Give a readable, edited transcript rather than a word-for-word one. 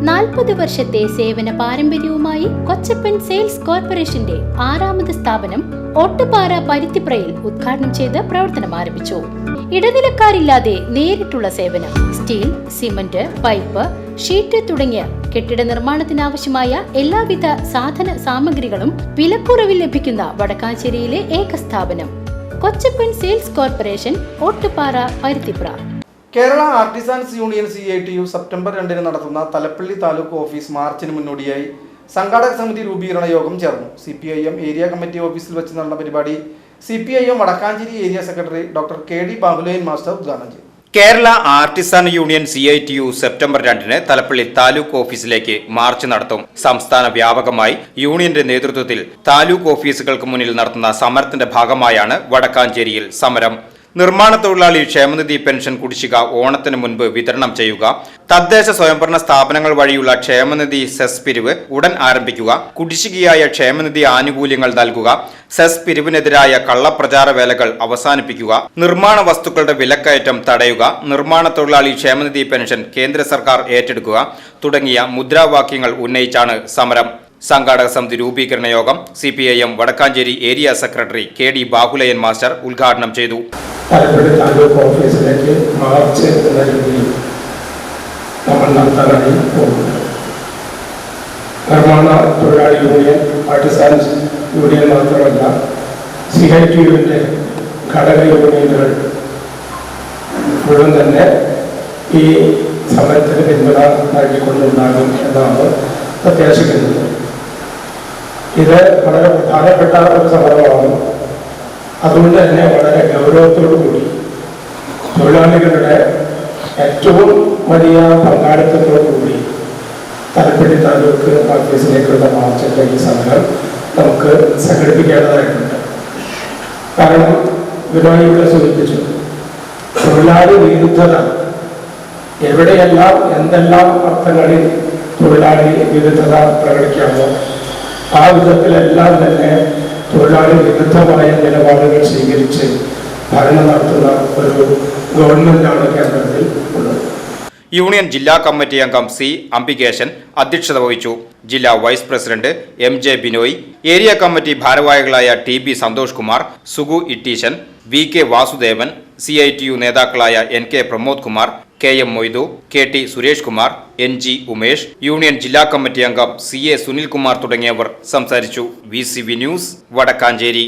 40 വർഷത്തെ സേവന പാരമ്പര്യവുമായി കൊച്ചപ്പൻ സെയിൽസ് കോർപ്പറേഷന്റെ 6ാമത് സ്ഥാപനം ഓട്ടുപാറ പരുത്തിപ്രയിൽ ഉദ്ഘാടനം ചെയ്ത് പ്രവർത്തനം ആരംഭിച്ചു. ഇടനിലക്കാരില്ലാതെ നേരിട്ടുള്ള സേവനം, സ്റ്റീൽ, സിമന്റ്, പൈപ്പ്, ഷീറ്റ് തുടങ്ങിയ കെട്ടിട നിർമ്മാണത്തിനാവശ്യമായ എല്ലാവിധ സാധന സാമഗ്രികളും വിലക്കുറവിൽ ലഭിക്കുന്ന വടക്കാഞ്ചേരിയിലെ ഏക സ്ഥാപനം Kochappan sales corporation, Ottupara, Paruthipra. Kerala artisans union CITU September 2 നടത്തുന്ന തലപ്പള്ളി താലൂക്ക് ഓഫീസ് മാർച്ചിന് മുന്നോടിയായി സംഘാടക സമിതി രൂപീകരണ യോഗം ചേർന്നു. CPIM ഏരിയ കമ്മിറ്റി ഓഫീസിൽ വെച്ച് നടന്ന പരിപാടി CPIM Vadakkancherry area secretary doctor KD Bahulayan master ഉദ്ഘാടനം ചെയ്തു. Kerala artisan union CITU September 2 Thalappilly taluk ഓഫീസിലേക്ക് മാർച്ച് നടത്തും. സംസ്ഥാന വ്യാപകമായി യൂണിയന്റെ നേതൃത്വത്തിൽ താലൂക്ക് ഓഫീസുകൾക്ക് മുന്നിൽ നടത്തുന്ന സമരത്തിന്റെ ഭാഗമായാണ് വടക്കാഞ്ചേരിയിൽ സമരം. നിർമ്മാണ തൊഴിലാളി ക്ഷേമനിധി പെൻഷൻ കുടിശ്ശിക ഓണത്തിന് മുൻപ് വിതരണം ചെയ്യുക, തദ്ദേശ സ്വയംഭരണ സ്ഥാപനങ്ങൾ വഴിയുള്ള ക്ഷേമനിധി സെസ് പിരിവ് ഉടൻ ആരംഭിക്കുക, കുടിശ്ശികയായ ക്ഷേമനിധി ആനുകൂല്യങ്ങൾ നൽകുക, സെസ് പിരിവിനെതിരായ കള്ളപ്രചാര വേലകൾ അവസാനിപ്പിക്കുക, നിർമ്മാണ വസ്തുക്കളുടെ വിലക്കയറ്റം തടയുക, നിർമ്മാണ തൊഴിലാളി ക്ഷേമനിധി പെൻഷൻ കേന്ദ്ര സർക്കാർ ഏറ്റെടുക്കുക തുടങ്ങിയ മുദ്രാവാക്യങ്ങൾ ഉന്നയിച്ചാണ് സമരം. സംഘാടക സമിതി രൂപീകരണ യോഗം CPIM Vadakkancherry area secretary KD Bahulayan master ഉദ്ഘാടനം ചെയ്തു. തലപ്പള്ളി താലൂക്ക് ഓഫീസിലേക്ക് മാർച്ച് എന്ന രീതിയിൽ നമ്മൾ നടത്താനായി പോകുന്നത്. നിർമ്മാണ തൊഴിലാളി യൂണിയൻ, ആർട്ടിസാൻസ് യൂണിയൻ മാത്രമല്ല, CITUവിൻ്റെ ഘടക യൂണിയനുകൾ മുഴുവൻ തന്നെ ഈ സമരത്തിന് പിന്തുണ നൽകിക്കൊണ്ടുണ്ടാകും എന്നാണ് പ്രത്യാശിക്കുന്നത്. ഇത് വളരെ പ്രധാനപ്പെട്ട ഒരു സമരമാണ്. അതുകൊണ്ട് തന്നെ വളരെ ഗൗരവത്തോടു കൂടി തൊഴിലാളികളുടെ ഏറ്റവും വലിയ പങ്കാളിത്തത്തോടു കൂടി തലപ്പള്ളി താലൂക്ക് ഓഫീസിലേക്കുള്ള മാർച്ചിൻ്റെ ഈ സമരം നമുക്ക് സംഘടിപ്പിക്കേണ്ടതായിട്ടുണ്ട്. കാരണം വിനോയ് ഇവിടെ സൂചിപ്പിച്ചു, തൊഴിലാളി വിരുദ്ധത എവിടെയെല്ലാം എന്തെല്ലാം അർത്ഥങ്ങളിൽ തൊഴിലാളി വിരുദ്ധത പ്രകടിക്കാമോ ആ വിധത്തിലെല്ലാം തന്നെ തൊഴിലാളി വിരുദ്ധമായ നിലപാടുകൾ സ്വീകരിച്ച് ഭരണം നടത്തുന്ന ഒരു ഗവൺമെന്റാണ് കേരളത്തിൽ ഉള്ളത്. യൂണിയൻ ജില്ലാ കമ്മിറ്റി അംഗം C. അംബികേശൻ അധ്യക്ഷത വഹിച്ചു. ജില്ലാ vice president MJ Binoy, area committee ഭാരവാഹികളായ TB Santhosh Kumar, Sugu Itteeshan, VK Vasudevan, CITU നേതാക്കളായ NK Pramod Kumar, KM Moidu, KT Suresh Kumar, NG Umesh, union ജില്ലാ കമ്മിറ്റി അംഗം CA സുനിൽ കുമാർ തുടങ്ങിയവർ സംസാരിച്ചു. VCV news, Vadakkanchery.